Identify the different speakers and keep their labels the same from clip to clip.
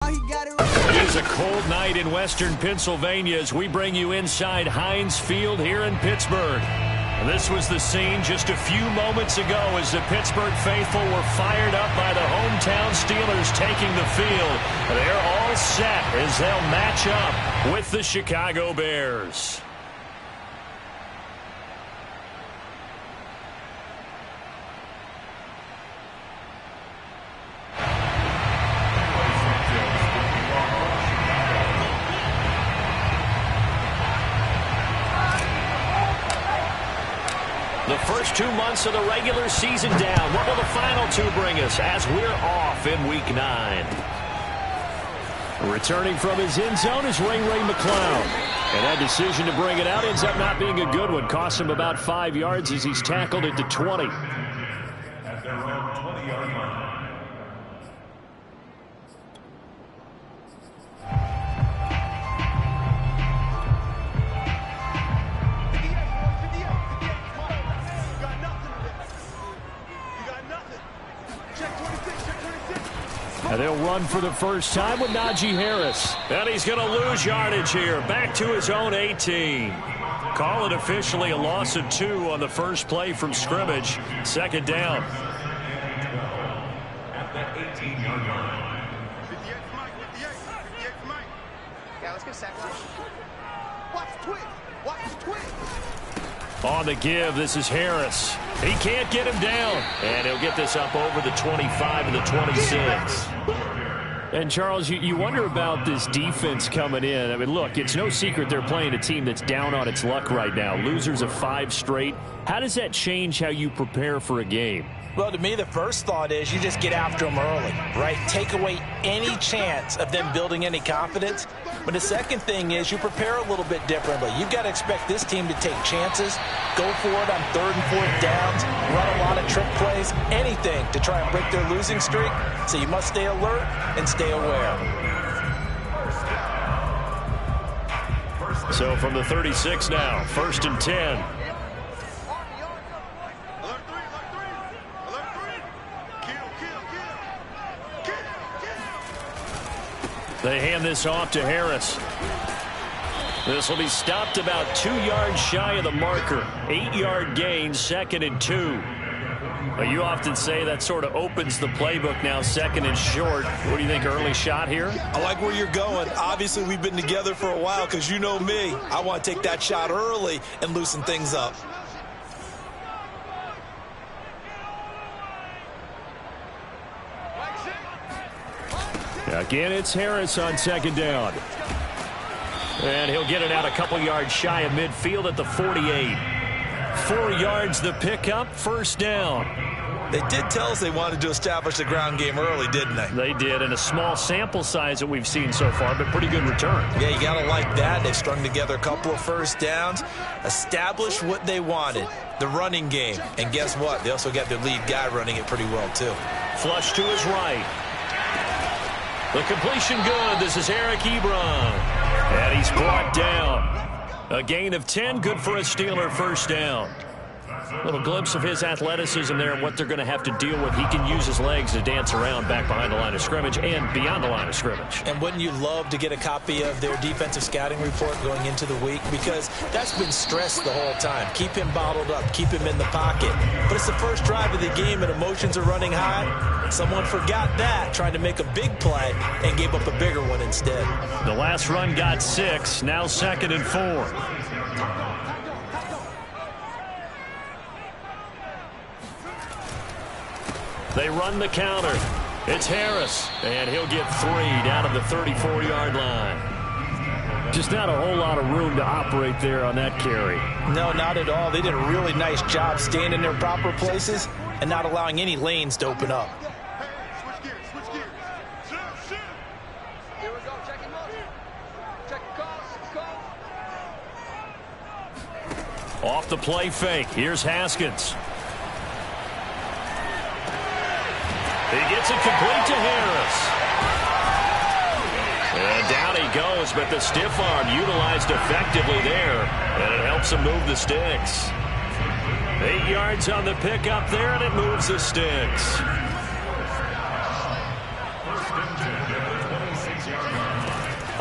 Speaker 1: It is a cold night in western Pennsylvania as we bring you inside Heinz Field here in Pittsburgh. This was the scene just a few moments ago as the Pittsburgh faithful were fired up by the hometown Steelers taking the field. They're all set as they'll match up with the Chicago Bears. The first 2 months of the regular season down. What will the final two bring us as we're off in Week 9? Returning from his end zone is Ray McCloud. And that decision to bring it out ends up not being a good one. Cost him about 5 yards as he's tackled at the 20.
Speaker 2: At their own 20-yard line.
Speaker 1: And they'll run for the first time with Najee Harris. And he's going to lose yardage here. Back to his own 18. Call it officially a loss of 2 on the first play from scrimmage. Second down.
Speaker 2: At the 18-yard line.
Speaker 3: Yeah, let's get sack line. Watch twist. Watch twist.
Speaker 1: On the give, this is Harris. He can't get him down. And he'll get this up over the 25 and the 26. And, Charles, you wonder about this defense coming in. I mean, look, it's no secret they're playing a team that's down on its luck right now. Losers of 5 straight. How does that change how you prepare for a game?
Speaker 4: Well, to me, the first thought is you just get after them early, right? Take away any chance of them building any confidence. But the second thing is you prepare a little bit differently. You've got to expect this team to take chances, go for it on 3rd and 4th downs, run a lot of trick plays, anything to try and break their losing streak. So you must stay alert and stay aware.
Speaker 1: So from the 36 now, 1st and 10. They hand this off to Harris. This will be stopped about 2 yards shy of the marker. 8-yard gain, 2nd and 2. But you often say that sort of opens the playbook now, 2nd and short. What do you think, early shot here?
Speaker 5: I like where you're going. Obviously, we've been together for a while because you know me. I want to take that shot early and loosen things up.
Speaker 1: Again, it's Harris on 2nd down. And he'll get it out a couple yards shy of midfield at the 48. 4 yards the pickup, 1st down.
Speaker 5: They did tell us they wanted to establish the ground game early, didn't they?
Speaker 1: They did, and a small sample size that we've seen so far, but pretty good return.
Speaker 5: Yeah, you got to like that. They've strung together a couple of first downs, established what they wanted, the running game. And guess what? They also got their lead guy running it pretty well, too.
Speaker 1: Flush to his right. The completion good. This is Eric Ebron. And he's brought down. A gain of 10, good for a Steeler 1st down. A little glimpse of his athleticism there and what they're going to have to deal with. He can use his legs to dance around back behind the line of scrimmage and beyond the line of scrimmage.
Speaker 4: And wouldn't you love to get a copy of their defensive scouting report going into the week? Because that's been stressed the whole time. Keep him bottled up. Keep him in the pocket. But it's the first drive of the game and emotions are running high. Someone forgot that, tried to make a big play and gave up a bigger one instead.
Speaker 1: The last run got 6. Now 2nd and 4. They run the counter. It's Harris, and he'll get 3 down to the 34-yard line. Just not a whole lot of room to operate there on that carry.
Speaker 4: No, not at all. They did a really nice job staying in their proper places and not allowing any lanes to open up.
Speaker 3: Switch gears. Here we go. Check him up. Check call.
Speaker 1: Off the play fake. Here's Haskins. He gets it complete to Harris. And down he goes, but the stiff arm utilized effectively there. And it helps him move the sticks. 8 yards on the pickup there, and it moves the sticks.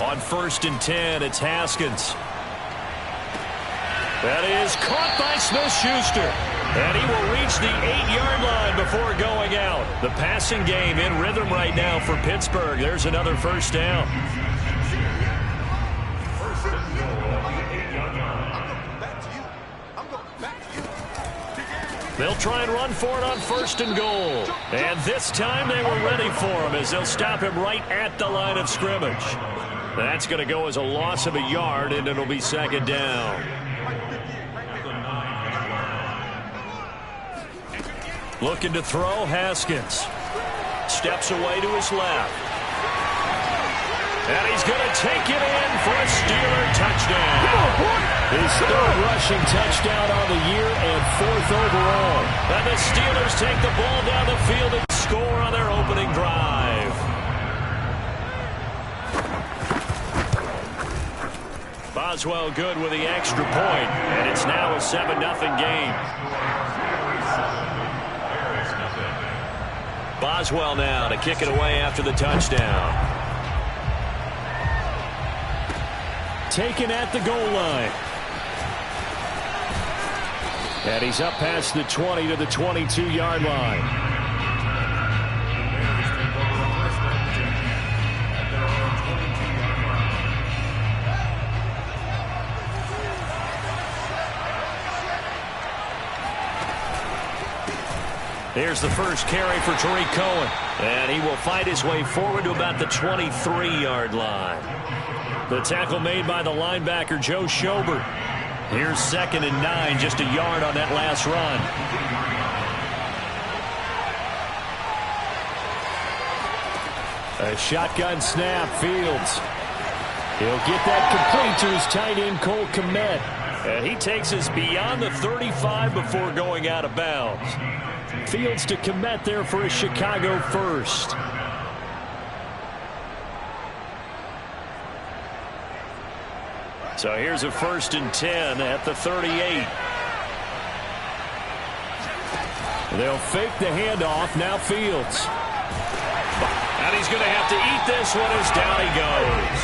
Speaker 1: On 1st and 10, it's Haskins. That is caught by Smith-Schuster. And he will reach the 8-yard line before going out. The passing game in rhythm right now for Pittsburgh. There's another first down. They'll try and run for it on 1st and goal. And this time they were ready for him as they'll stop him right at the line of scrimmage. That's going to go as a loss of a yard, and it'll be 2nd down. Looking to throw, Haskins. Steps away to his left. And he's going to take it in for a Steeler touchdown. His 3rd rushing touchdown on the year and 4th overall. And the Steelers take the ball down the field and score on their opening drive. Boswell good with the extra point, and it's now a 7-0 game. Boswell now to kick it away after the touchdown. Taken at the goal line. And he's up past the 20 to the 22-yard line. Here's the first carry for Tariq Cohen. And he will fight his way forward to about the 23-yard line. The tackle made by the linebacker, Joe Schobert. Here's 2nd and 9, just a yard on that last run. A shotgun snap, Fields. He'll get that complete to his tight end, Cole Kmet. And he takes us beyond the 35 before going out of bounds. Fields to Kmet there for a Chicago first. So here's a 1st and 10 at the 38. They'll fake the handoff. Now Fields. And he's going to have to eat this one as down he goes.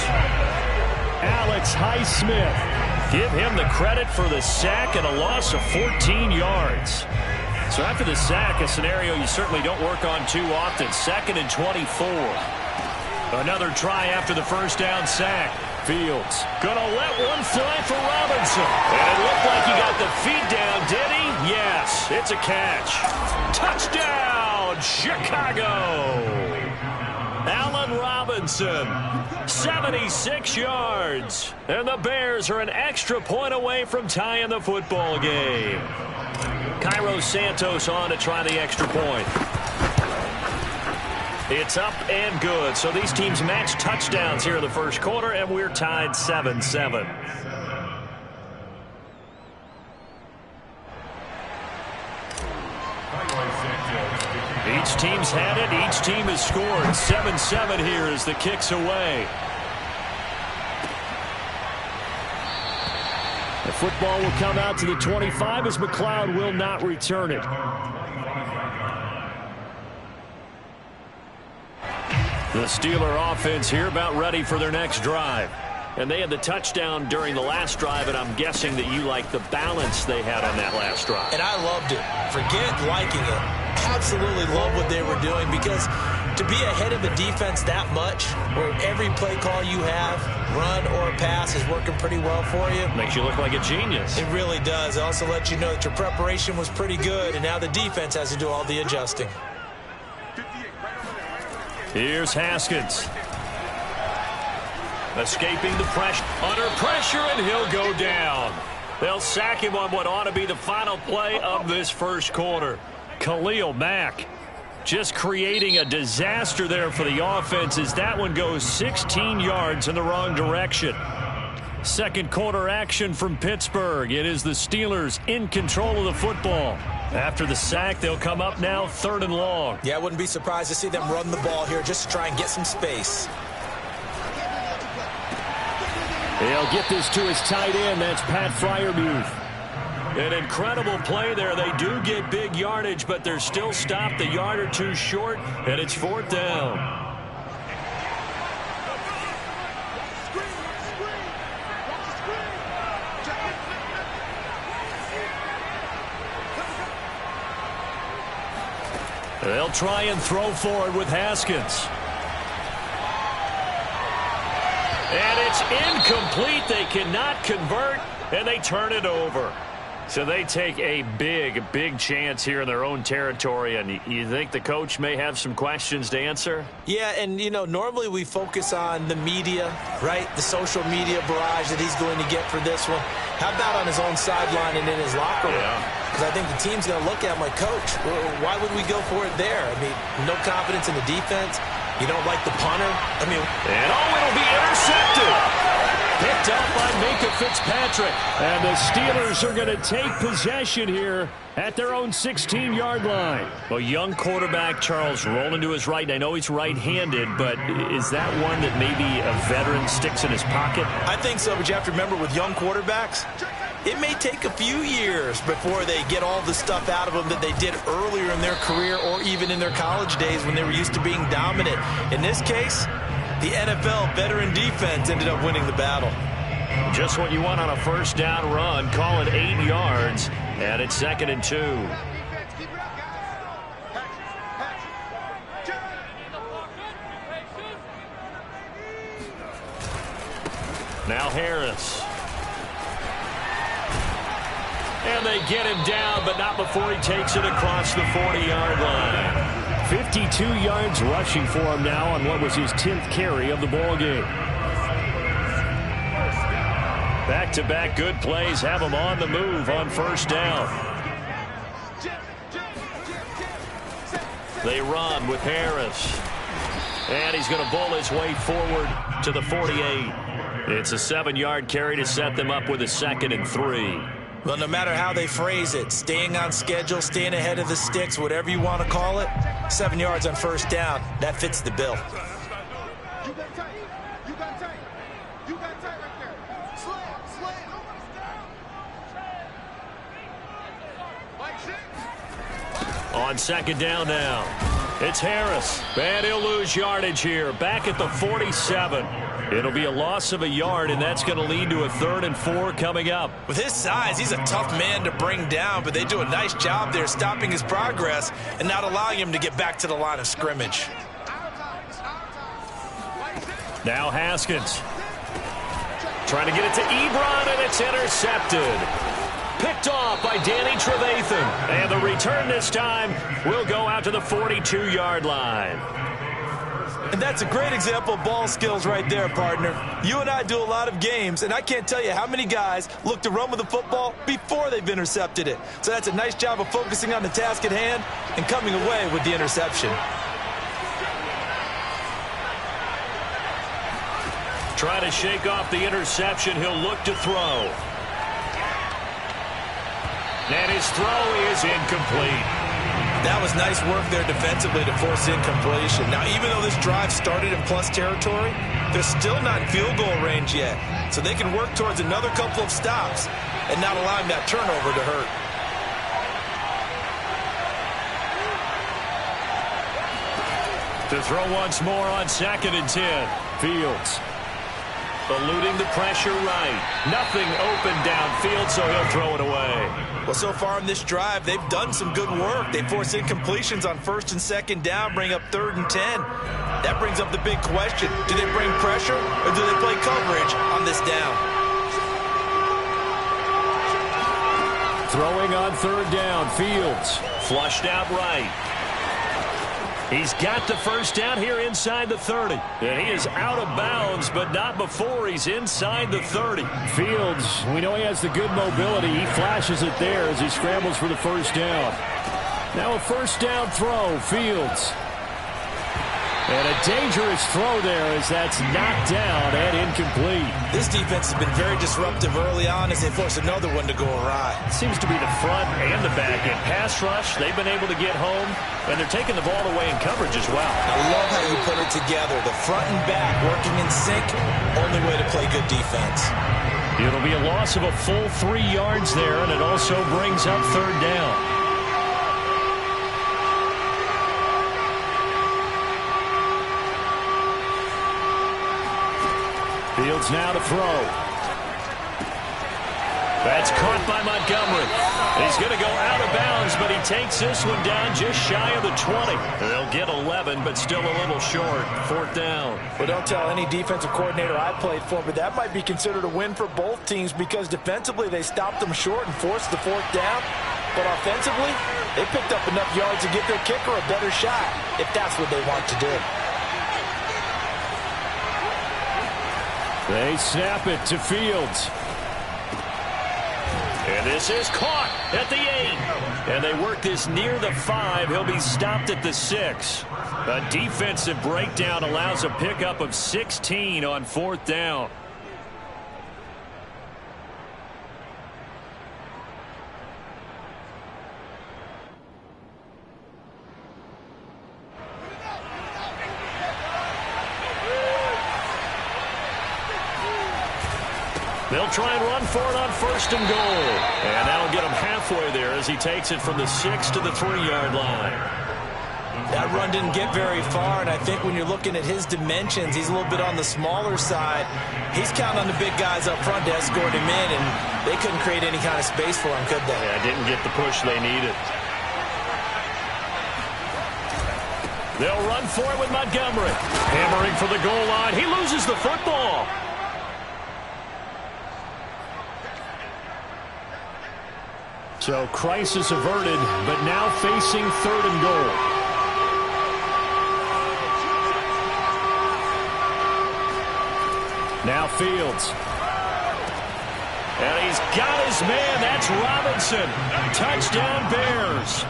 Speaker 1: Alex Highsmith. Give him the credit for the sack and a loss of 14 yards. So after the sack, a scenario you certainly don't work on too often. 2nd and 24. Another try after the first down sack. Fields gonna let one fly for Robinson. And it looked like he got the feet down, did he? Yes, it's a catch. Touchdown, Chicago. Allen Robinson, 76 yards. And the Bears are an extra point away from tying the football game. Cairo Santos on to try the extra point. It's up and good. So these teams match touchdowns here in the first quarter, and we're tied 7-7. Each team's had it. Each team has scored. 7-7 here as the kick's away. The football will come out to the 25 as McLeod will not return it. The Steeler offense here about ready for their next drive. And they had the touchdown during the last drive, and I'm guessing that you like the balance they had on that last drive.
Speaker 5: And I loved it. Forget liking it. Absolutely love what they were doing, because to be ahead of a defense that much, where every play call you have, run or pass, is working pretty well for you.
Speaker 1: Makes you look like a genius.
Speaker 5: It really does. It also lets you know that your preparation was pretty good, and now the defense has to do all the adjusting.
Speaker 1: Here's Haskins. Escaping the pressure. Under pressure, and he'll go down. They'll sack him on what ought to be the final play of this first quarter. Khalil Mack just creating a disaster there for the offense as that one goes 16 yards in the wrong direction. Second quarter action from Pittsburgh. It is the Steelers in control of the football. After the sack, they'll come up now 3rd and long.
Speaker 5: Yeah, I wouldn't be surprised to see them run the ball here just to try and get some space.
Speaker 1: He'll get this to his tight end. That's Pat Freiermuth. An incredible play there. They do get big yardage, but they're still stopped a yard or two short, and it's 4th down. They'll try and throw for it with Haskins. And it's incomplete. They cannot convert, and they turn it over. So they take a big chance here in their own territory, and you think the coach may have some questions to answer?
Speaker 5: Yeah, and, you know, normally we focus on the media, right? The social media barrage that he's going to get for this one. How about on his own sideline and in his locker room? Because I think the team's going to look at him like, Coach, why would we go for it there? I mean, no confidence in the defense. You don't like the punter? I mean,
Speaker 1: and it'll be intercepted. Picked up by Minka Fitzpatrick. And the Steelers are going to take possession here at their own 16-yard line. Well, young quarterback Charles rolling to his right. I know he's right-handed, but is that one that maybe a veteran sticks in his pocket?
Speaker 5: I think so, but you have to remember with young quarterbacks, it may take a few years before they get all the stuff out of them that they did earlier in their career or even in their college days when they were used to being dominant. In this case, the NFL veteran defense ended up winning the battle.
Speaker 1: Just what you want on a first down run. Call it 8 yards, and it's 2nd and 2. Now Harris. And they get him down, but not before he takes it across the 40-yard line. 52 yards rushing for him now on what was his 10th carry of the ball game. Back-to-back good plays have him on the move on first down. They run with Harris. And he's going to bowl his way forward to the 48. It's a 7-yard carry to set them up with a 2nd and 3.
Speaker 5: Well, no matter how they phrase it, staying on schedule, staying ahead of the sticks, whatever you want to call it, 7 yards on first down, that fits the bill.
Speaker 3: You got tight. You got tight. You got tight right there. Slam.
Speaker 1: On 2nd down now. It's Harris. And he'll lose yardage here. Back at the 47. It'll be a loss of a yard, and that's going to lead to a 3rd and 4 coming up.
Speaker 5: With his size, he's a tough man to bring down, but they do a nice job there stopping his progress and not allowing him to get back to the line of scrimmage.
Speaker 1: Now Haskins. Trying to get it to Ebron, and it's intercepted. Picked off by Danny Trevathan. And the return this time will go out to the 42-yard line.
Speaker 5: And that's a great example of ball skills right there, partner. You and I do a lot of games, and I can't tell you how many guys look to run with the football before they've intercepted it. So that's a nice job of focusing on the task at hand and coming away with the interception.
Speaker 1: Trying to shake off the interception. He'll look to throw. And his throw is incomplete.
Speaker 5: That was nice work there defensively to force incompletion. Now, even though this drive started in plus territory, they're still not in field goal range yet. So they can work towards another couple of stops and not allowing that turnover to hurt.
Speaker 1: To throw once more on 2nd and 10. Fields. Eluding the pressure right. Nothing open downfield, so he'll throw it away.
Speaker 5: Well, so far in this drive, they've done some good work. They force incompletions on 1st and 2nd down, bring up 3rd and 10. That brings up the big question. Do they bring pressure, or do they play coverage on this down?
Speaker 1: Throwing on 3rd down. Fields. Flushed out right. He's got the first down here inside the 30. And he is out of bounds, but not before he's inside the 30. Fields, we know he has the good mobility. He flashes it there as he scrambles for the first down. Now a first down throw. Fields. And a dangerous throw there as that's knocked down and incomplete.
Speaker 5: This defense has been very disruptive early on as they force another one to go awry.
Speaker 1: Seems to be the front and the back end. Pass rush, they've been able to get home, and they're taking the ball away in coverage as well.
Speaker 5: I love how you put it together. The front and back working in sync, only way to play good defense.
Speaker 1: It'll be a loss of a full 3 yards there, and it also brings up 3rd down. Fields now to throw. That's caught by Montgomery. He's going to go out of bounds, but he takes this one down just shy of the 20. They'll get 11, but still a little short. 4th down.
Speaker 4: Well, don't tell any defensive coordinator I played for, but that might be considered a win for both teams because defensively they stopped them short and forced the 4th down. But offensively, they picked up enough yards to give their kicker a better shot if that's what they want to do.
Speaker 1: They snap it to Fields. And this is caught at the 8. And they work this near the 5. He'll be stopped at the 6. A defensive breakdown allows a pickup of 16 on 4th down. They'll try and run for it on 1st and goal. And that'll get him halfway there as he takes it from the 6 to the 3-yard line.
Speaker 5: That run didn't get very far, and I think when you're looking at his dimensions, he's a little bit on the smaller side. He's counting on the big guys up front to escort him in, and they couldn't create any kind of space for him, could they?
Speaker 1: Yeah, didn't get the push they needed. They'll run for it with Montgomery. Hammering for the goal line. He loses the football. So crisis averted, but now facing 3rd and goal. Now Fields. And he's got his man. That's Robinson. Touchdown Bears.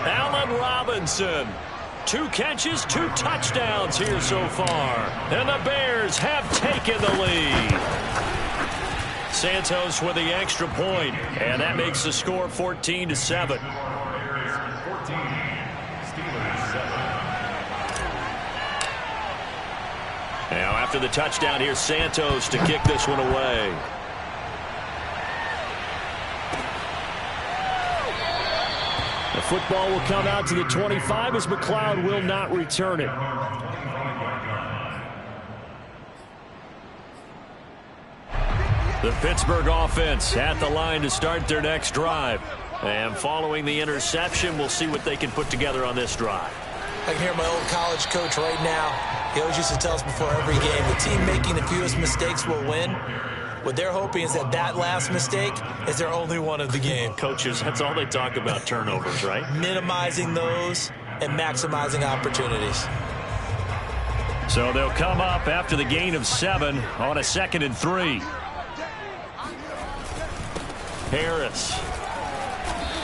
Speaker 1: Allen Robinson. 2 catches, 2 touchdowns here so far. And the Bears have taken the lead. Santos with the extra point, and that makes the score 14-7. Now after the touchdown, here's Santos to kick this one away. The football will come out to the 25 as McLeod will not return it. The Pittsburgh offense at the line to start their next drive. And following the interception, we'll see what they can put together on this drive.
Speaker 5: I can hear my old college coach right now. He always used to tell us before every game, the team making the fewest mistakes will win. What they're hoping is that that last mistake is their only one of the game.
Speaker 1: Coaches, that's all they talk about, turnovers, right?
Speaker 5: Minimizing those and maximizing opportunities.
Speaker 1: So they'll come up after the gain of 7 on a 2nd and 3. Harris.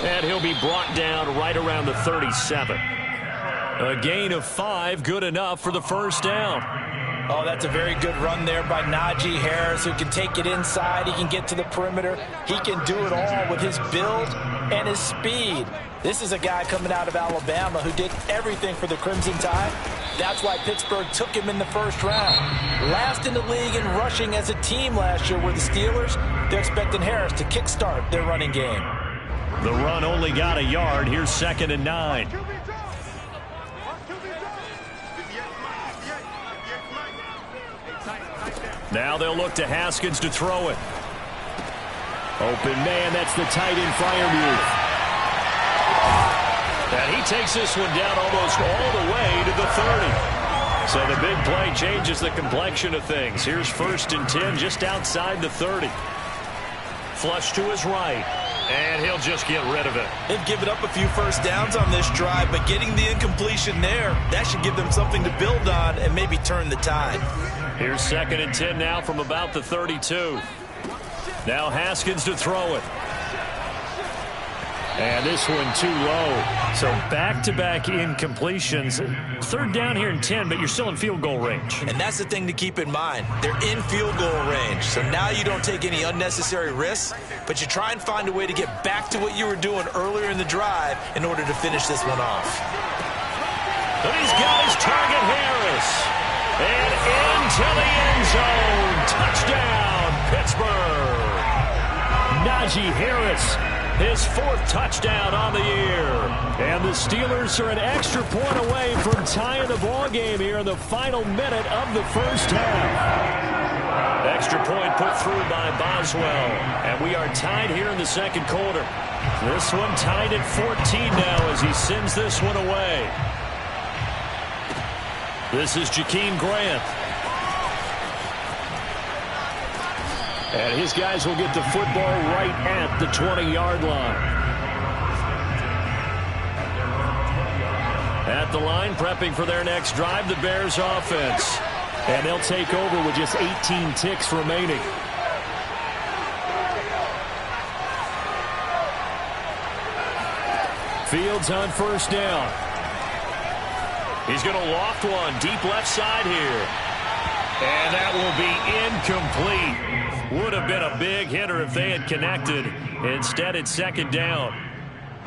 Speaker 1: And he'll be brought down right around the 37. A gain of 5, good enough for the 1st down.
Speaker 4: Oh, that's a very good run there by Najee Harris, who can take it inside. He can get to the perimeter. He can do it all with his build and his speed. This is a guy coming out of Alabama who did everything for the Crimson Tide. That's why Pittsburgh took him in the 1st round. Last in the league in rushing as a team last year were the Steelers. They're expecting Harris to kickstart their running game.
Speaker 1: The run only got a yard. Here's 2nd and 9. Now they'll look to Haskins to throw it. Open man, that's the tight end Freiermuth. And he takes this one down almost all the way to the 30. So the big play changes the complexion of things. Here's 1st and 10 just outside the 30. Flush to his right. And he'll just get rid of it.
Speaker 5: They've given up a few 1st downs on this drive, but getting the incompletion there, that should give them something to build on and maybe turn the tide.
Speaker 1: Here's 2nd and 10 now from about the 32. Now Haskins to throw it. And this one too low. So back-to-back incompletions. 3rd down here and 10, but you're still in field goal range.
Speaker 5: And that's the thing to keep in mind. They're in field goal range. So now you don't take any unnecessary risks, but you try and find a way to get back to what you were doing earlier in the drive in order to finish this one off.
Speaker 1: But he's got his target, Harris. And into the end zone. Touchdown, Pittsburgh. Najee Harris, his 4th touchdown on the year. And the Steelers are an extra point away from tying the ball game here in the final minute of the 1st half. Extra point put through by Boswell. And we are tied here in the second quarter. This one tied at 14 now as he sends this one away. This is Jakeem Grant. And his guys will get the football right at the 20-yard line. At the line, prepping for their next drive, the Bears offense. And they'll take over with just 18 ticks remaining. Fields on first down. He's going to loft one deep left side here. And that will be incomplete. Would have been a big hitter if they had connected. Instead, it's second down.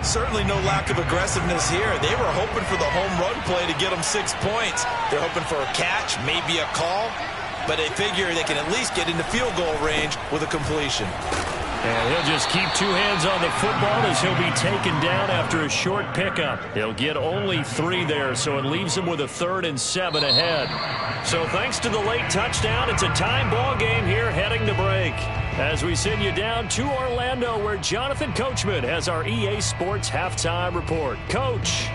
Speaker 5: Certainly no lack of aggressiveness here. They were hoping for the home run play to get them 6 points. They're hoping for a catch, maybe a call, but they figure they can at least get into field goal range with a completion.
Speaker 1: And he'll just keep two hands on the football as he'll be taken down after a short pickup. He'll get only 3 there, so it leaves him with a 3rd and 7 ahead. So thanks to the late touchdown, it's a time ball game here heading to break. As we send you down to Orlando, where Jonathan Coachman has our EA Sports halftime report. Coach.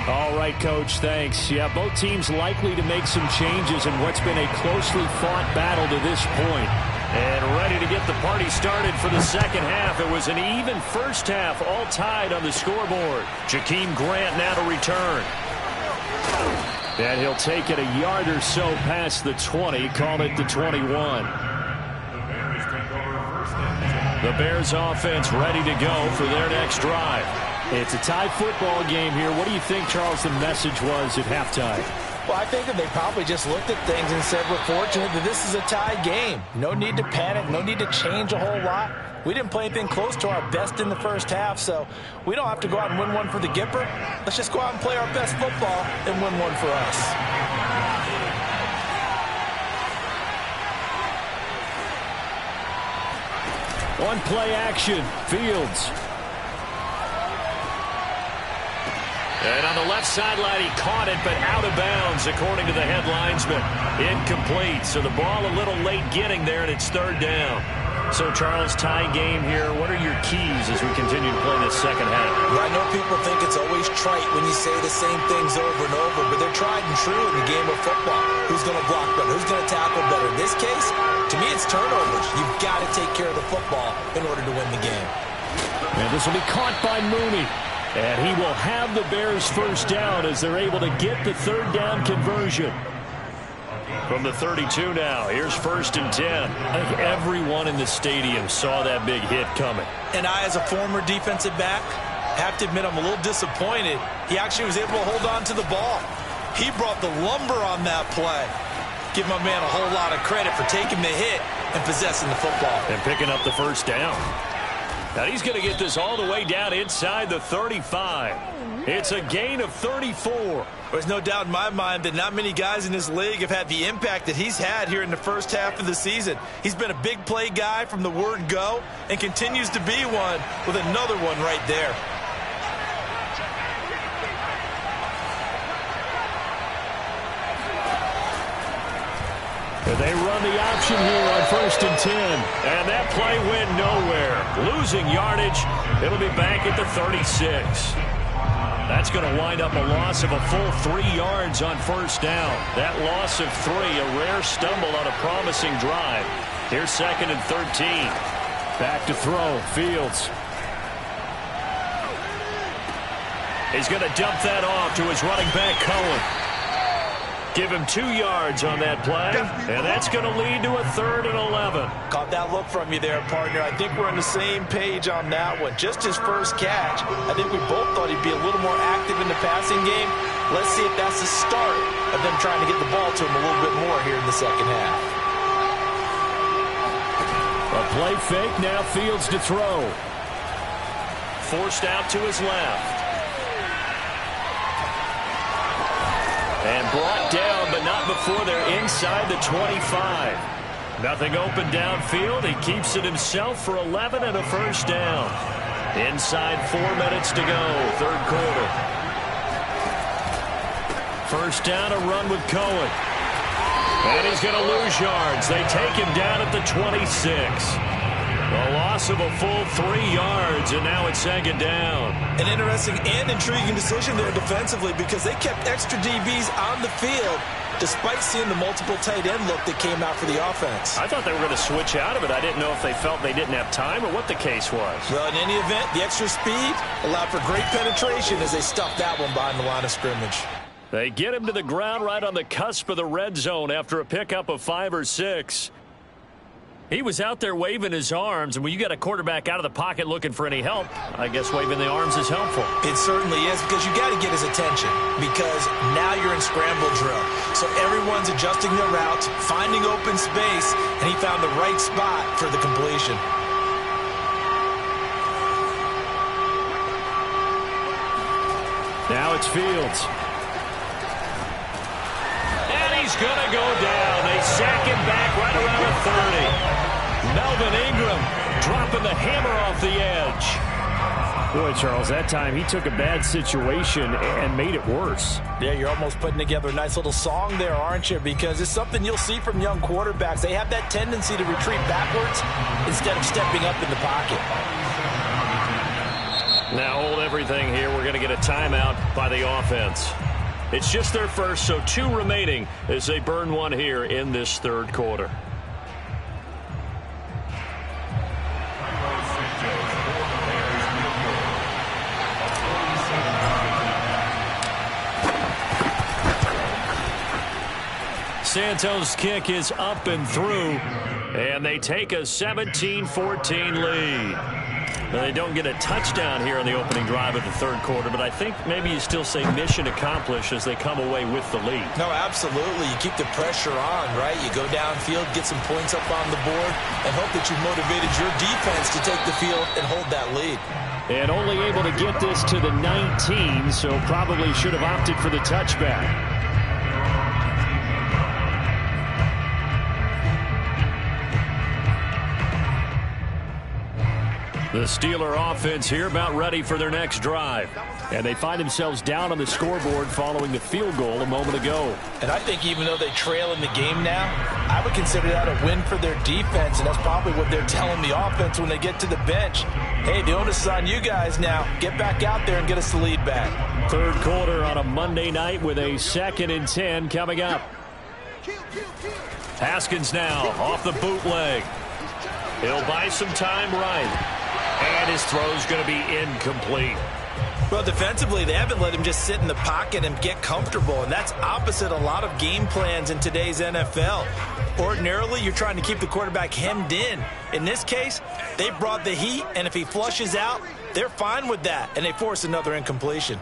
Speaker 1: All right, Coach, thanks. Yeah, both teams likely to make some changes in what's been a closely fought battle to this point. And ready to get the party started for the second half. It was an even first half, all tied on the scoreboard. Jakeem Grant now to return. And he'll take it a yard or so past the 20, call it the 21. The Bears offense ready to go for their next drive. It's a tie football game here. What do you think, Charles, the message was at halftime?
Speaker 4: Well, I think that they probably just looked at things and said, we're fortunate that this is a tie game. No need to panic, no need to change a whole lot. We didn't play anything close to our best in the first half, so we don't have to go out and win one for the Gipper. Let's just go out and play our best football and win one for us.
Speaker 1: One play action, Fields. And on the left sideline, he caught it, but out of bounds, according to the head linesman. Incomplete, so the ball a little late getting there, and it's 3rd down. So, Charles, tie game here. What are your keys as we continue to play this second half?
Speaker 5: I know people think it's always trite when you say the same things over and over, but they're tried and true in the game of football. Who's going to block better? Who's going to tackle better? In this case, to me, it's turnovers. You've got to take care of the football in order to win the game.
Speaker 1: And this will be caught by Mooney. And he will have the Bears first down as they're able to get the 3rd down conversion. From the 32 now, here's 1st and 10. I think everyone in the stadium saw that big hit coming.
Speaker 5: And I, as a former defensive back, have to admit I'm a little disappointed. He actually was able to hold on to the ball. He brought the lumber on that play. Give my man a whole lot of credit for taking the hit and possessing the football.
Speaker 1: And picking up the first down. Now he's going to get this all the way down inside the 35. It's a gain of 34.
Speaker 5: There's no doubt in my mind that not many guys in this league have had the impact that he's had here in the first half of the season. He's been a big play guy from the word go and continues to be one with another one right there.
Speaker 1: They run the option here on 1st and 10. And that play went nowhere. Losing yardage. It'll be back at the 36. That's going to wind up a loss of a full 3 yards on first down. That loss of 3, a rare stumble on a promising drive. Here's 2nd and 13. Back to throw, Fields. He's going to dump that off to his running back, Cohen. Give him 2 yards on that play, and that's going to lead to a 3rd and 11.
Speaker 4: Caught that look from you there, partner. I think we're on the same page on that one. Just his first catch. I think we both thought he'd be a little more active in the passing game. Let's see if that's the start of them trying to get the ball to him a little bit more here in the second half.
Speaker 1: A play fake, now Fields to throw. Forced out to his left. And brought down, but not before they're inside the 25. Nothing open downfield. He keeps it himself for 11 and a first down. Inside 4 minutes to go, third quarter. First down, a run with Cohen. And he's going to lose yards. They take him down at the 26. A loss of a full 3 yards, and now it's second down.
Speaker 5: An interesting and intriguing decision there defensively because they kept extra DBs on the field despite seeing the multiple tight end look that came out for the offense.
Speaker 1: I thought they were going to switch out of it. I didn't know if they felt they didn't have time or what the case was.
Speaker 5: Well, in any event, the extra speed allowed for great penetration as they stuffed that one behind the line of scrimmage.
Speaker 1: They get him to the ground right on the cusp of the red zone after a pickup of 5 or 6. He was out there waving his arms, and when you got a quarterback out of the pocket looking for any help, I guess waving the arms is helpful.
Speaker 5: It certainly is because you got to get his attention because now you're in scramble drill. So everyone's adjusting their routes, finding open space, and he found the right spot for the completion.
Speaker 1: Now it's Fields. And he's going to go down. They sack him back right around the 30. Melvin Ingram dropping the hammer off the edge.
Speaker 6: Boy, Charles, that time he took a bad situation and made it worse.
Speaker 4: Yeah, you're almost putting together a nice little song there, aren't you? Because it's something you'll see from young quarterbacks. They have that tendency to retreat backwards instead of stepping up in the pocket.
Speaker 1: Now hold everything here. We're going to get a timeout by the offense. It's just their first, so 2 remaining as they burn one here in this third quarter. Santos' kick is up and through, and they take a 17-14 lead. Now, they don't get a touchdown here on the opening drive of the third quarter, but I think maybe you still say mission accomplished as they come away with the lead.
Speaker 5: No, absolutely. You keep the pressure on, right? You go downfield, get some points up on the board, and hope that you've motivated your defense to take the field and hold that lead.
Speaker 6: And only able to get this to the 19, so probably should have opted for the touchback.
Speaker 1: The Steeler offense here about ready for their next drive.
Speaker 6: And they find themselves down on the scoreboard following the field goal a moment ago.
Speaker 4: And I think even though they trail in the game now, I would consider that a win for their defense, and that's probably what they're telling the offense when they get to the bench. Hey, the onus is on you guys now. Get back out there and get us the lead back.
Speaker 6: Third quarter on a Monday night with a 2nd and 10 coming up.
Speaker 1: Haskins now off the bootleg. He'll buy some time right. And his throw's going to be incomplete.
Speaker 5: Well, defensively, they haven't let him just sit in the pocket and get comfortable, and that's opposite a lot of game plans in today's NFL. Ordinarily, you're trying to keep the quarterback hemmed in. In this case, they brought the heat, and if he flushes out, they're fine with that, and they force another incompletion.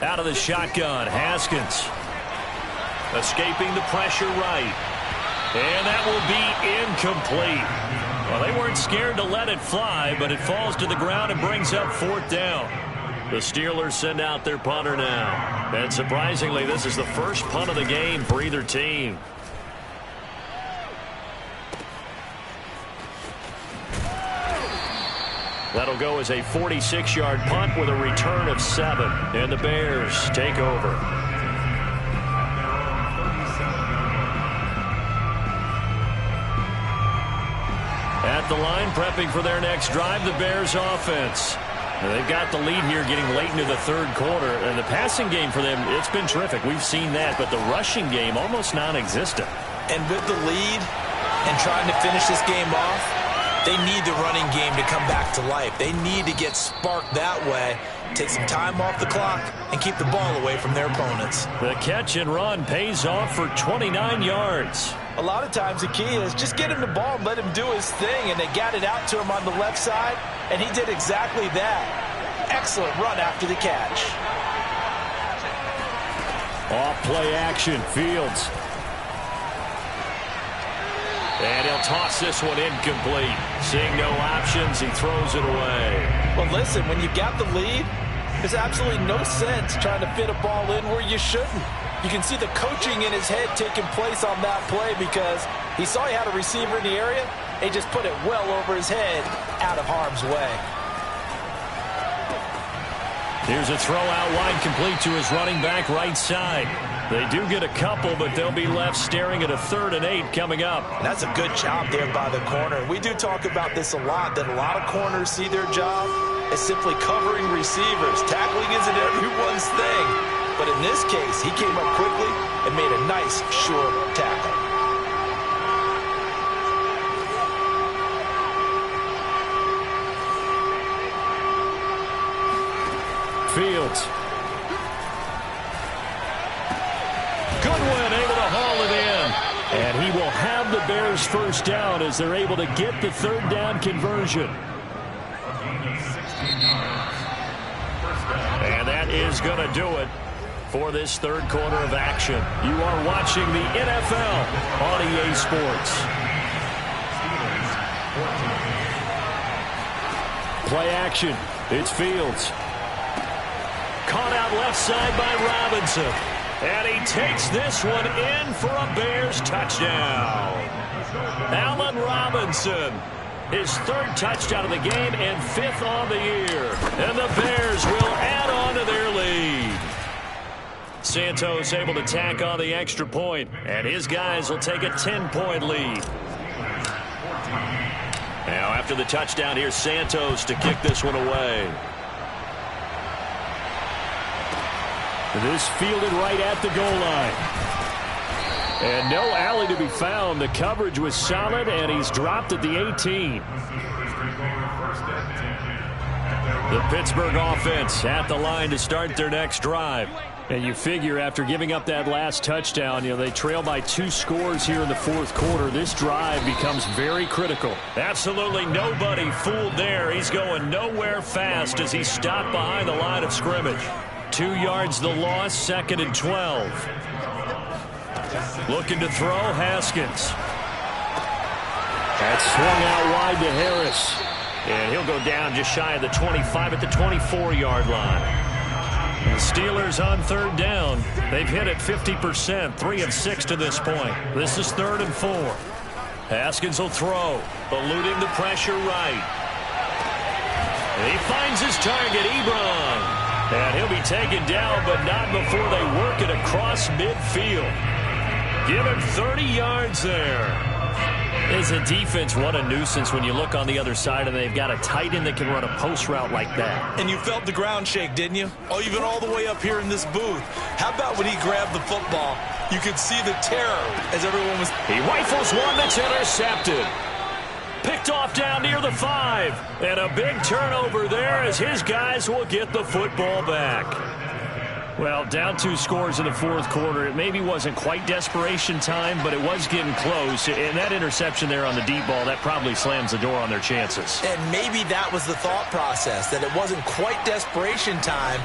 Speaker 1: Out of the shotgun, Haskins. Escaping the pressure right. And that will be incomplete. Well, they weren't scared to let it fly, but it falls to the ground and brings up 4th down. The Steelers send out their punter now. And surprisingly, this is the first punt of the game for either team. That'll go as a 46-yard punt with a return of 7. And the Bears take over. At the line, prepping for their next drive, the Bears offense. And they've got the lead here getting late into the third quarter. And the passing game for them, it's been terrific. We've seen that. But the rushing game, almost non-existent.
Speaker 5: And with the lead and trying to finish this game off, they need the running game to come back to life. They need to get sparked that way, take some time off the clock, and keep the ball away from their opponents.
Speaker 1: The catch and run pays off for 29 yards.
Speaker 4: A lot of times the key is just get him the ball and let him do his thing, and they got it out to him on the left side, and he did exactly that. Excellent run after the catch.
Speaker 6: Off play action, Fields.
Speaker 1: And he'll toss this one incomplete. Seeing no options, he throws it away.
Speaker 4: Well, listen, when you got the lead, there's absolutely no sense trying to fit a ball in where you shouldn't. You can see the coaching in his head taking place on that play because He saw he had a receiver in the area. He just put it well over his head, out of harm's way.
Speaker 1: Here's a throw out wide, complete to his running back right side. They do get a couple, but they'll be left staring at a 3rd and 8 coming up.
Speaker 4: And that's a good job there by the corner. We do talk about this a lot, that a lot of corners see their job as simply covering receivers. Tackling isn't everyone's thing. But in this case, he came up quickly and made a nice, sure tackle.
Speaker 1: Fields. Goodwin able to haul it in. And he will have the Bears first down as they're able to get the 3rd down conversion. And that is going to do it for this 3rd quarter of action. You are watching the NFL on EA Sports. Play action. It's Fields. Caught out left side by Robinson. And he takes this one in for a Bears touchdown. Allen Robinson, his 3rd touchdown of the game and 5th on the year. And the Bears will add on to their lead. Santos able to tack on the extra point, and his guys will take a 10-point lead. Now after the touchdown, here's Santos to kick this one away. This fielded right at the goal line. And no alley to be found. The coverage was solid, and he's dropped at the 18. The Pittsburgh offense at the line to start their next drive. And you figure after giving up that last touchdown, they trail by 2 scores here in the 4th quarter. This drive becomes very critical. Absolutely nobody fooled there. He's going nowhere fast as he stopped behind the line of scrimmage. 2 yards the loss, 2nd and 12. Looking to throw, Haskins. That's swung out wide to Harris. And he'll go down just shy of the 25 at the 24-yard line. The Steelers on 3rd down. They've hit it 50%, 3 of 6 to this point. This is 3rd and 4. Haskins will throw, eluding the pressure right. And he finds his target, Ebron. And he'll be taken down, but not before they work it across midfield. Give him 30 yards there. As a defense, what a nuisance when you look on the other side and they've got a tight end that can run a post route like that.
Speaker 4: And you felt the ground shake, didn't you? Oh, you've been all the way up here in this booth. How about when he grabbed the football? You could see the terror as everyone was...
Speaker 1: He rifles one that's intercepted. Picked off down near the 5. And a big turnover there as his guys will get the football back. Well, down 2 scores in the 4th quarter. It maybe wasn't quite desperation time, but it was getting close. And that interception there on the deep ball, that probably slams the door on their chances.
Speaker 4: And maybe that was the thought process, that it wasn't quite desperation time.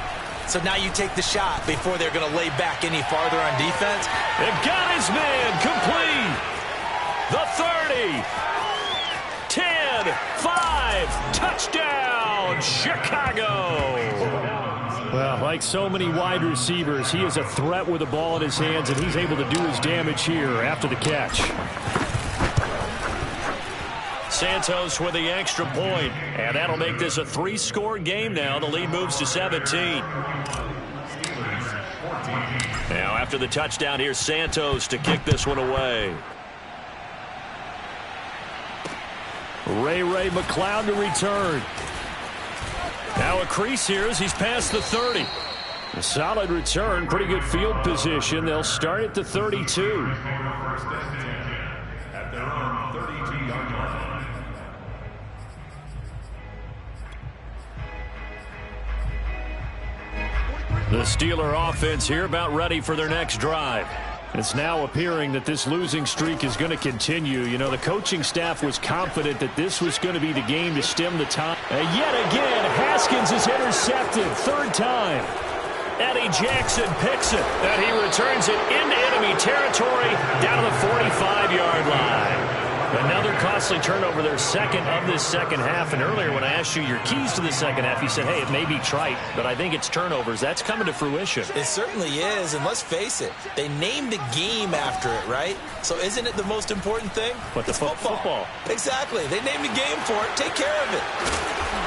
Speaker 4: So now you take the shot before they're going to lay back any farther on defense.
Speaker 1: And got his man complete. The 30. 10, 5, touchdown, Chicago. Well, like so many wide receivers, he is a threat with the ball in his hands, and he's able to do his damage here after the catch. Santos with the extra point, and that'll make this a 3-score game now. The lead moves to 17. Now after the touchdown, here's Santos to kick this one away. Ray McLeod to return. Now a crease here as he's past the 30. A solid return, pretty good field position. They'll start at the 32.
Speaker 2: At their own 32-yard line.
Speaker 1: The Steeler offense here about ready for their next drive. It's now appearing that this losing streak is going to continue. You know, the coaching staff was confident that this was going to be the game to stem the tide. And yet again, Haskins is intercepted. 3rd time. Eddie Jackson picks it. And he returns it into enemy territory down to the 45-yard line. Another costly turnover, their second of this second half. And earlier when I asked you your keys to the second half, you said, hey, it may be trite, but I think it's turnovers. That's coming to fruition.
Speaker 5: It certainly is, and let's face it, they named the game after it, right? So isn't it the most important thing?
Speaker 1: But the football.
Speaker 5: Exactly. They named the game for it. Take care of it.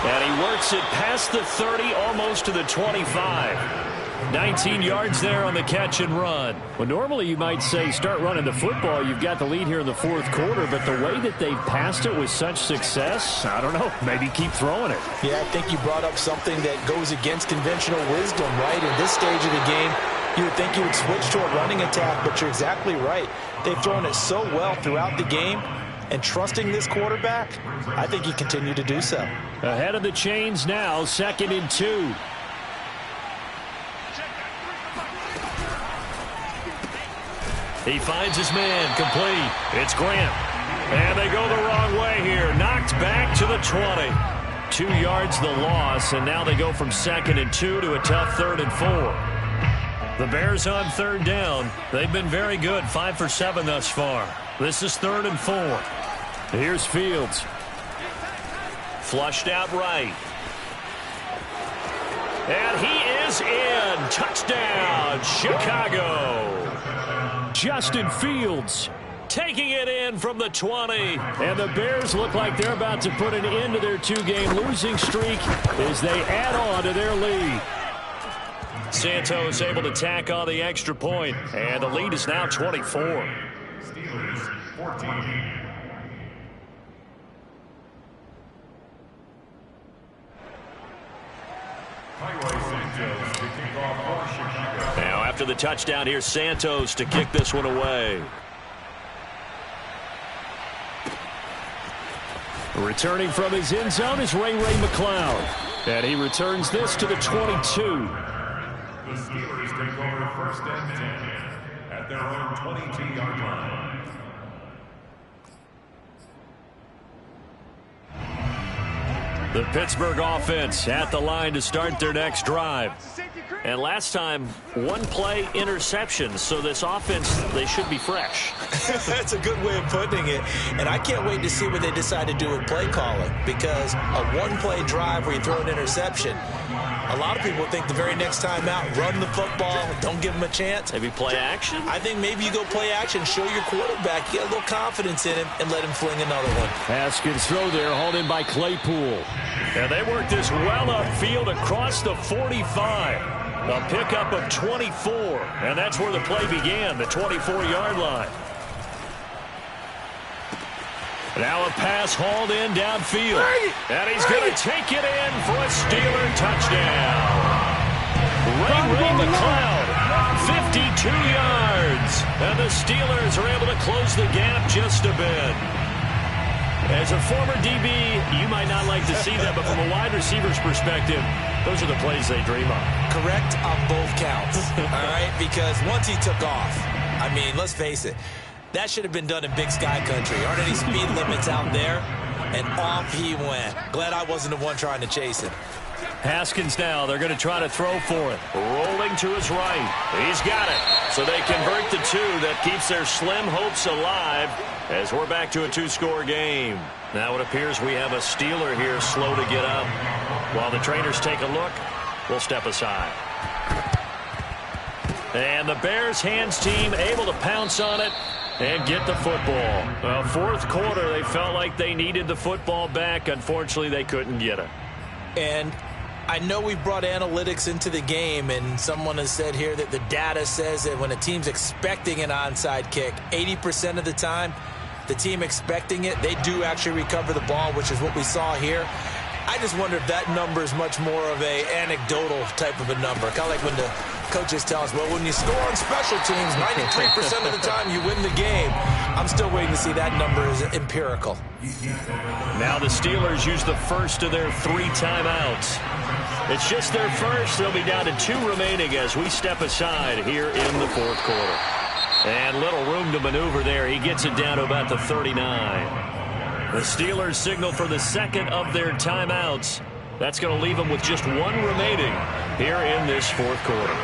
Speaker 1: And he works it past the 30, almost to the 25. 19 yards there on the catch and run.
Speaker 6: Well, normally you might say start running the football. You've got the lead here in the fourth quarter, but the way that they've passed it with such success, I don't know, maybe keep throwing it.
Speaker 5: Yeah, I think you brought up something that goes against conventional wisdom, right? In this stage of the game, you would think you would switch to a running attack, but you're exactly right. They've thrown it so well throughout the game, and trusting this quarterback, I think you continue to do so.
Speaker 6: Ahead of the chains now, 2nd and 2.
Speaker 1: He finds his man, complete. It's Grant. And they go the wrong way here. Knocked back to the 20. 2 yards the loss, and now they go from 2nd and 2 to a tough 3rd and 4. The Bears on 3rd down. They've been very good, 5 for 7 thus far. This is 3rd and 4.
Speaker 6: Here's Fields.
Speaker 1: Flushed out right. And he is in. Touchdown, Chicago.
Speaker 6: Justin Fields
Speaker 1: taking it in from the 20.
Speaker 6: And the Bears look like they're about to put an end to their 2-game losing streak as they add on to their lead.
Speaker 1: Santos able to tack on the extra point, and the lead is now 24.
Speaker 2: Steelers 14.
Speaker 1: Now after the touchdown, here's Santos to kick this one away.
Speaker 6: Returning from his end zone is Ray McCloud. And he returns this to the 22.
Speaker 2: The Steelers take over 1st and 10 at their own 22-yard line.
Speaker 1: The Pittsburgh offense at the line to start their next drive. And last time, 1-play interception. So this offense, they should be fresh.
Speaker 5: That's a good way of putting it. And I can't wait to see what they decide to do with play calling. Because a 1-play drive where you throw an interception, a lot of people think the very next time out, run the football, don't give them a chance.
Speaker 1: Maybe play action?
Speaker 5: I think maybe you go play action, show your quarterback, get a little confidence in him, and let him fling another one.
Speaker 6: Haskins throw there, hauled in by Claypool.
Speaker 1: And they work this well upfield across the 45. A pickup of 24, and that's where the play began, the 24-yard line. Now a pass hauled in downfield. And he's going to take it in for a Steeler touchdown. Ray McCloud, 52 yards. And the Steelers are able to close the gap just a bit. As a former DB, you might not like to see that, but from a wide receiver's perspective, those are the plays they dream of.
Speaker 5: Correct on both counts, all right? Because once he took off, I mean, let's face it, that should have been done in Big Sky Country. Aren't any speed limits out there? And off he went. Glad I wasn't the one trying to chase him.
Speaker 1: Haskins now, they're going to try to throw for it. Rolling to his right. He's got it. So they convert the 2. That keeps their slim hopes alive as we're back to a 2-score game. Now it appears we have a Steeler here slow to get up. While the trainers take a look, we'll step aside. And the Bears hands team able to pounce on it and get the football. Well, fourth quarter, they felt like they needed the football back. Unfortunately, they couldn't get it.
Speaker 5: And I know we brought analytics into the game, and someone has said here that the data says that when a team's expecting an onside kick, 80% of the time, the team expecting it, they do actually recover the ball, which is what we saw here. I just wonder if that number is much more of a anecdotal type of a number. Kind of like when the coaches tell us, well, when you score on special teams, 93% of the time you win the game. I'm still waiting to see that number is empirical.
Speaker 1: Now the Steelers use the first of their 3 timeouts. It's just their first. They'll be down to 2 remaining as we step aside here in the fourth quarter. And little room to maneuver there. He gets it down to about the 39. The Steelers signal for the second of their timeouts. That's going to leave them with just 1 remaining here in this fourth quarter.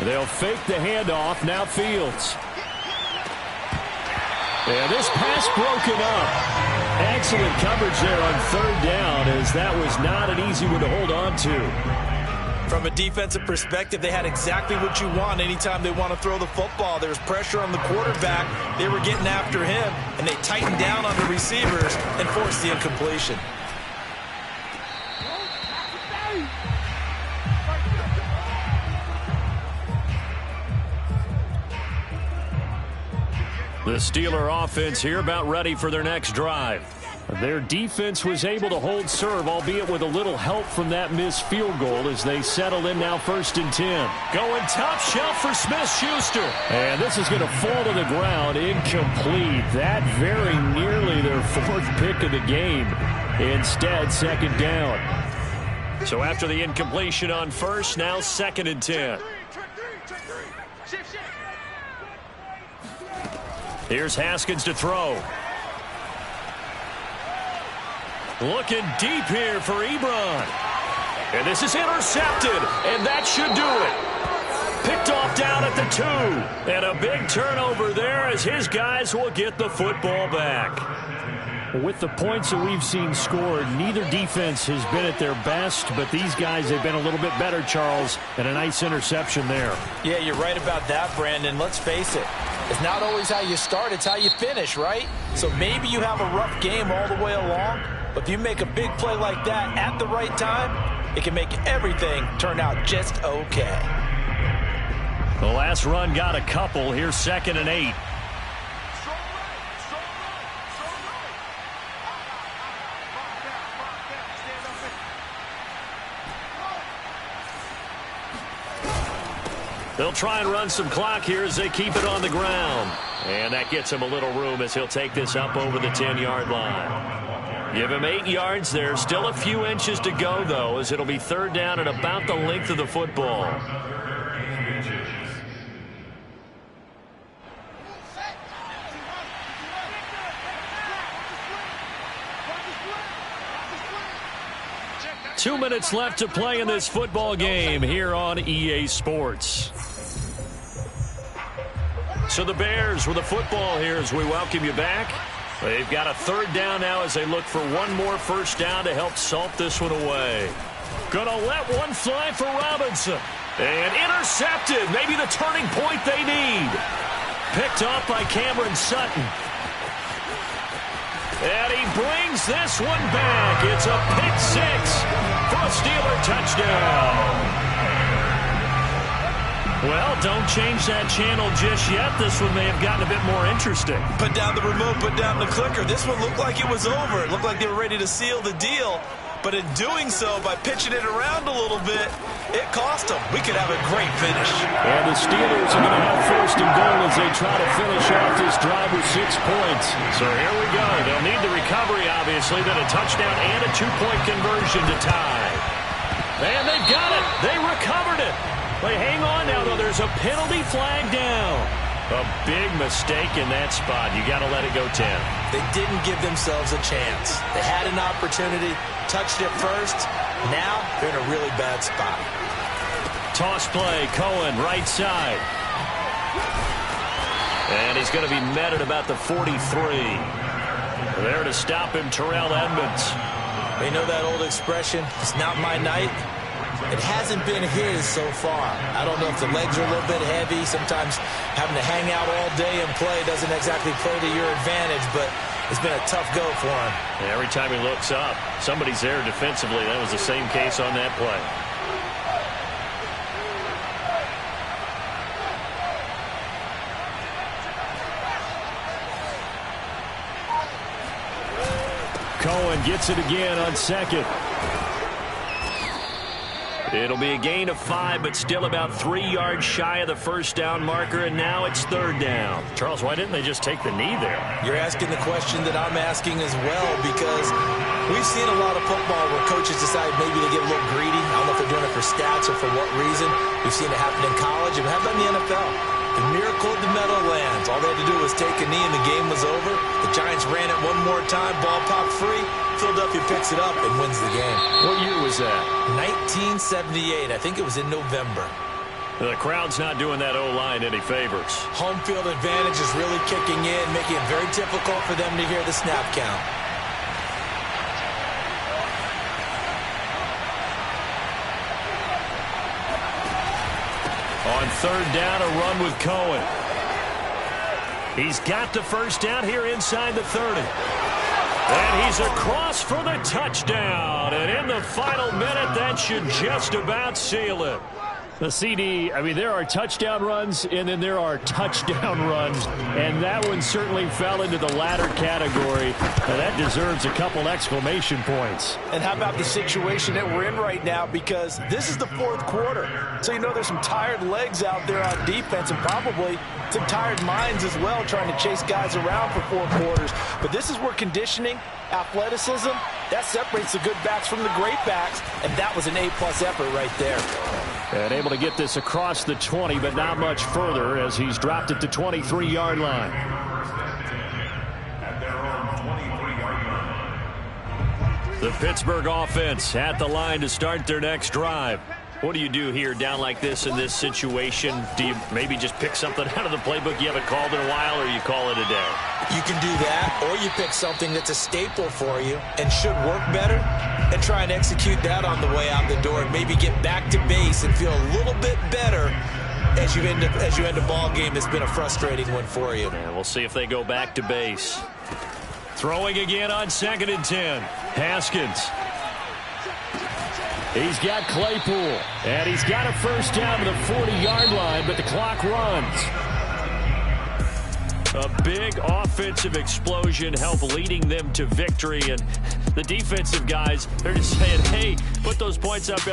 Speaker 6: They'll fake the handoff. Now Fields.
Speaker 1: And this pass broken up. Excellent coverage there on third down, as that was not an easy one to hold on to.
Speaker 5: From a defensive perspective, they had exactly what you want anytime they want to throw the football. There was pressure on the quarterback. They were getting after him, and they tightened down on the receivers and forced the incompletion.
Speaker 1: The Steeler offense here about ready for their next drive. Their defense was able to hold serve, albeit with a little help from that missed field goal as they settle in now 1st and 10. Going top shelf for Smith-Schuster. And this is going to fall to the ground, incomplete. That very nearly their 4th pick of the game. Instead, 2nd down. So after the incompletion on 1st, now 2nd and 10. Here's Haskins to throw. Looking deep here for Ebron. And this is intercepted, and that should do it. Picked off down at the 2. And a big turnover there as his guys will get the football back.
Speaker 6: With the points that we've seen scored, neither defense has been at their best, but these guys have been a little bit better, Charles, and a nice interception there.
Speaker 4: Yeah, you're right about that, Brandon. Let's face it. It's not always how you start, it's how you finish, right? So maybe you have a rough game all the way along, but if you make a big play like that at the right time, it can make everything turn out just okay.
Speaker 1: The last run got a couple. Here's 2nd and 8. They'll try and run some clock here as they keep it on the ground. And that gets him a little room as he'll take this up over the 10-yard line. Give him 8 yards there. Still a few inches to go, though, as it'll be 3rd down and about the length of the football. Two minutes left to play in this football game here on EA Sports. So the Bears with the football here as we welcome you back. They've got a 3rd down now as they look for one more 1st down to help salt this one away. Gonna let one fly for Robinson. And intercepted. Maybe the turning point they need. Picked off by Cameron Sutton. And he brings this one back. It's a pick 6 for a Steeler touchdown. Well, don't change that channel just yet. This one may have gotten a bit more interesting.
Speaker 5: Put down the remote, put down the clicker. This one looked like it was over. It looked like they were ready to seal the deal. But in doing so, by pitching it around a little bit, it cost them. We could have a great finish.
Speaker 6: And the Steelers are going to have 1st and goal as they try to finish off this drive with 6 points.
Speaker 1: So here we go. They'll need the recovery, obviously, then a touchdown and a 2-point conversion to tie. And they've got it. They recovered it. They hang on now, though. There's a penalty flag down. A big mistake in that spot. You got to let it go 10.
Speaker 5: They didn't give themselves a chance. They had an opportunity, touched it first. Now they're in a really bad spot.
Speaker 1: Toss play, Cohen, right side. And he's going to be met at about the 43. There to stop him, Terrell Edmonds.
Speaker 5: They know that old expression, it's not my night. It hasn't been his so far. I don't know if the legs are a little bit heavy. Sometimes having to hang out all day and play doesn't exactly play to your advantage, but it's been a tough go for him.
Speaker 1: And every time he looks up, somebody's there defensively. That was the same case on that play. Cohen gets it again on 2nd. It'll be a gain of 5, but still about 3 yards shy of the 1st down marker, and now it's 3rd down. Charles, why didn't they just take the knee there?
Speaker 5: You're asking the question that I'm asking as well, because we've seen a lot of football where coaches decide maybe to get a little greedy. I don't know if they're doing it for stats or for what reason. We've seen it happen in college, and how about in the NFL? The miracle of the Meadowlands. All they had to do was take a knee, and the game was over. The Giants ran it one more time, ball popped free. Philadelphia picks it up and wins the game.
Speaker 1: What year was that?
Speaker 5: 1978. I think it was in November.
Speaker 1: The crowd's not doing that O-line any favors.
Speaker 5: Home field advantage is really kicking in, making it very difficult for them to hear the snap count.
Speaker 1: On third down, a run with Cohen. He's got the first down here inside the 30. And he's across for the touchdown. And in the final minute, that should just about seal it.
Speaker 6: The CD, I mean, there are touchdown runs, and then there are touchdown runs. And that one certainly fell into the latter category. And that deserves a couple exclamation points.
Speaker 4: And how about the situation that we're in right now? Because this is the fourth quarter. So you know there's some tired legs out there on defense and probably some tired minds as well trying to chase guys around for 4 quarters. But this is where conditioning, athleticism, that separates the good backs from the great backs. And that was an A-plus effort right there.
Speaker 6: And able to get this across the 20, but not much further as he's dropped it to 23-yard line.
Speaker 2: At their own 23-yard line.
Speaker 1: The Pittsburgh offense at the line to start their next drive. What do you do here down like this in this situation? Do you maybe just pick something out of the playbook you haven't called in a while, or you call it a day?
Speaker 5: You can do that, or you pick something that's a staple for you and should work better and try and execute that on the way out the door and maybe get back to base and feel a little bit better as you end a ball game that's been a frustrating one for you.
Speaker 1: And we'll see if they go back to base. Throwing again on 2nd and 10. Haskins.
Speaker 6: He's got Claypool, and he's got a first down to the 40-yard line, but the clock runs.
Speaker 1: A big offensive explosion helped leading them to victory, and the defensive guys, they're just saying, hey, put those points up every